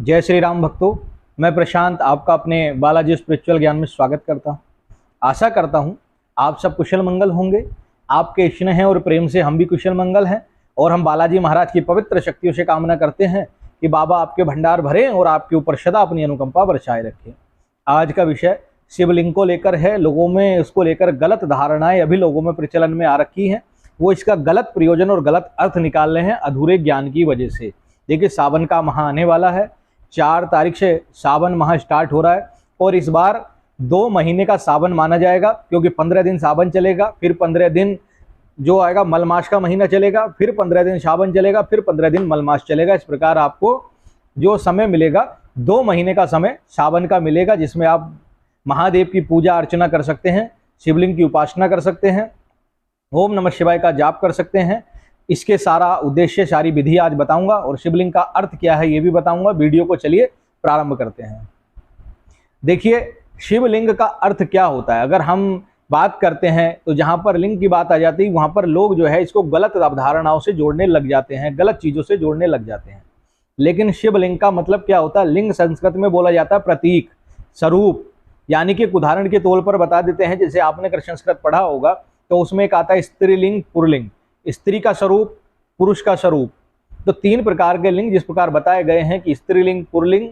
जय श्री राम भक्तों, मैं प्रशांत आपका अपने बालाजी स्पिरिचुअल ज्ञान में स्वागत करता हूँ। आशा करता हूँ आप सब कुशल मंगल होंगे। आपके स्नेह और प्रेम से हम भी कुशल मंगल हैं और हम बालाजी महाराज की पवित्र शक्तियों से कामना करते हैं कि बाबा आपके भंडार भरें और आपके ऊपर सदा अपनी अनुकंपा बरसाए रखें। आज का विषय शिवलिंग को लेकर है। लोगों में इसको लेकर गलत धारणाएं अभी लोगों में प्रचलन में आ रखी हैं। वो इसका गलत प्रयोजन और गलत अर्थ निकाल रहे हैं अधूरे ज्ञान की वजह से। देखिए, सावन का माह आने वाला है। 4 तारीख से सावन माह स्टार्ट हो रहा है और इस बार 2 महीने का सावन माना जाएगा, क्योंकि 15 दिन सावन चलेगा, फिर 15 दिन जो आएगा मलमास का महीना चलेगा, फिर 15 दिन सावन चलेगा, फिर 15 दिन मलमास चलेगा। इस प्रकार आपको जो समय मिलेगा 2 महीने का समय सावन का मिलेगा, जिसमें आप महादेव की पूजा अर्चना कर सकते हैं, शिवलिंग की उपासना कर सकते हैं, ओम नमः शिवाय का जाप कर सकते हैं। इसके सारा उद्देश्य, सारी विधि आज बताऊंगा और शिवलिंग का अर्थ क्या है ये भी बताऊंगा। वीडियो को चलिए प्रारंभ करते हैं। देखिए, शिवलिंग का अर्थ क्या होता है। अगर हम बात करते हैं तो जहां पर लिंग की बात आ जाती है वहां पर लोग जो है इसको गलत अवधारणाओं से जोड़ने लग जाते हैं, गलत चीजों से जोड़ने लग जाते हैं। लेकिन शिवलिंग का मतलब क्या होता है? लिंग संस्कृत में बोला जाता है प्रतीक, स्वरूप। यानी कि उदाहरण के तौर पर बता देते हैं, जैसे आपने अगर संस्कृत पढ़ा होगा तो उसमें एक आता है स्त्रीलिंग, पुरलिंग। स्त्री का स्वरूप, पुरुष का स्वरूप। तो 3 प्रकार के लिंग जिस प्रकार बताए गए हैं कि स्त्रीलिंग, पुरलिंग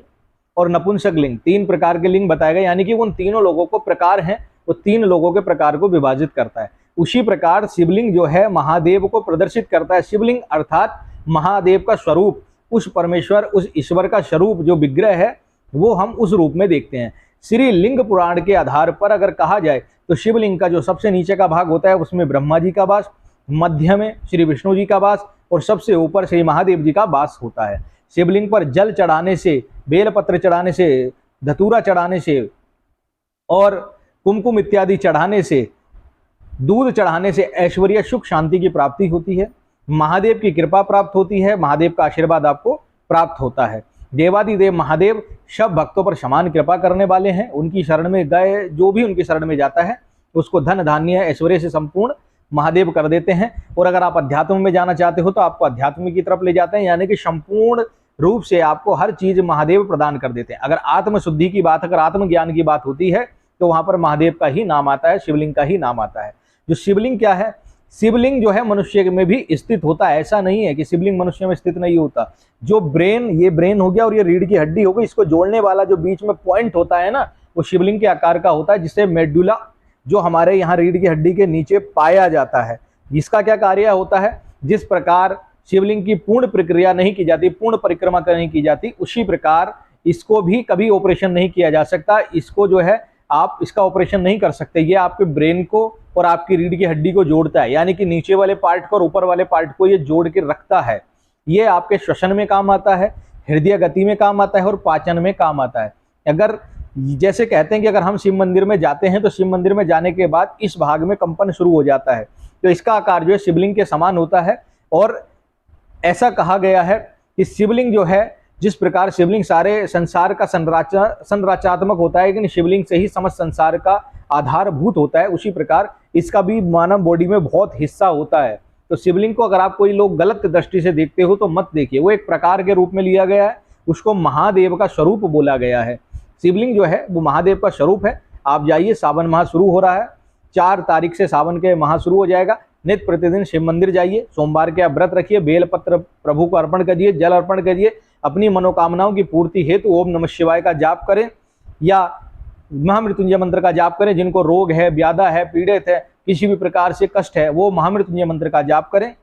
और नपुंसक लिंग, 3 प्रकार के लिंग बताए गए। यानी कि उन तीनों लोगों को प्रकार हैं, वो 3 लोगों के प्रकार को विभाजित करता है। उसी प्रकार शिवलिंग जो है महादेव को प्रदर्शित करता है। शिवलिंग अर्थात महादेव का स्वरूप, उस परमेश्वर, उस ईश्वर का स्वरूप जो विग्रह है वो हम उस रूप में देखते हैं। श्री लिंग पुराण के आधार पर अगर कहा जाए तो शिवलिंग का जो सबसे नीचे का भाग होता है उसमें ब्रह्मा जी का वास, मध्य में श्री विष्णु जी का वास और सबसे ऊपर श्री महादेव जी का वास होता है। शिवलिंग पर जल चढ़ाने से, बेलपत्र चढ़ाने से, धतूरा चढ़ाने से और कुमकुम इत्यादि चढ़ाने से, दूध चढ़ाने से ऐश्वर्य, सुख, शांति की प्राप्ति होती है। महादेव की कृपा प्राप्त होती है, महादेव का आशीर्वाद आपको प्राप्त होता है। देवादिदेव महादेव सब भक्तों पर समान कृपा करने वाले हैं। उनकी शरण में गए, जो भी उनकी शरण में जाता है उसको धन धान्य ऐश्वर्य से संपूर्ण महादेव कर देते हैं। और अगर आप अध्यात्म में जाना चाहते हो तो आपको अध्यात्म की तरफ ले जाते हैं, यानी कि संपूर्ण रूप से आपको हर चीज महादेव प्रदान कर देते हैं। अगर आत्मशुद्धि की बात, अगर आत्मज्ञान की बात होती है तो वहां पर महादेव का ही नाम आता है, शिवलिंग का ही नाम आता है। जो शिवलिंग क्या है? शिवलिंग जो है मनुष्य में भी स्थित होता है। ऐसा नहीं है कि शिवलिंग मनुष्य में स्थित नहीं होता। जो ब्रेन, ये ब्रेन हो गया और ये रीढ़ की हड्डी हो गई, इसको जोड़ने वाला जो बीच में पॉइंट होता है ना, वो शिवलिंग के आकार का होता है, जिसे मेडुला, जो हमारे यहाँ रीढ़ की हड्डी के नीचे पाया जाता है। जिसका क्या कार्य होता है? जिस प्रकार शिवलिंग की पूर्ण प्रक्रिया नहीं की जाती, पूर्ण परिक्रमा नहीं की जाती, उसी प्रकार इसको भी कभी ऑपरेशन नहीं किया जा सकता। इसको जो है आप इसका ऑपरेशन नहीं कर सकते। ये आपके ब्रेन को और आपकी रीढ़ की हड्डी को जोड़ता है, यानी कि नीचे वाले पार्ट को और ऊपर वाले पार्ट को ये जोड़ के रखता है। ये आपके श्वसन में काम आता है, हृदय गति में काम आता है और पाचन में काम आता है। अगर जैसे कहते हैं कि अगर हम शिव मंदिर में जाते हैं तो शिव मंदिर में जाने के बाद इस भाग में कंपन शुरू हो जाता है, तो इसका आकार जो है शिवलिंग के समान होता है। और ऐसा कहा गया है कि शिवलिंग जो है, जिस प्रकार शिवलिंग सारे संसार का संरचनात्मक होता है, लेकिन शिवलिंग से ही समस्त संसार का आधारभूत होता है, उसी प्रकार इसका भी मानव बॉडी में बहुत हिस्सा होता है। तो शिवलिंग को अगर आप कोई लोग गलत दृष्टि से देखते हो तो मत देखिए। वो एक प्रकार के रूप में लिया गया है, उसको महादेव का स्वरूप बोला गया है। शिवलिंग जो है वो महादेव का स्वरूप है। आप जाइए, सावन माह शुरू हो रहा है, 4 तारीख से सावन के माह शुरू हो जाएगा। नित्य प्रतिदिन शिव मंदिर जाइए, सोमवार के आप व्रत रखिए, बेलपत्र प्रभु को अर्पण करिए, जल अर्पण करिए। अपनी मनोकामनाओं की पूर्ति हेतु ओम नमः शिवाय का जाप करें या महामृत्युंजय मंत्र का जाप करें। जिनको रोग है, व्याधा है, पीड़ित है, किसी भी प्रकार से कष्ट है, वो महामृत्युंजय मंत्र का जाप करें,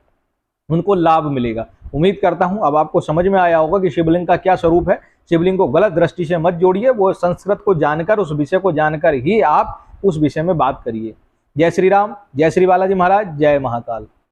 उनको लाभ मिलेगा। उम्मीद करता हूं अब आपको समझ में आया होगा कि शिवलिंग का क्या स्वरूप है। शिवलिंग को गलत दृष्टि से मत जोड़िए, वो संस्कृत को जानकर, उस विषय को जानकर ही आप उस विषय में बात करिए। जय श्री राम, जय श्री बालाजी महाराज, जय महाकाल।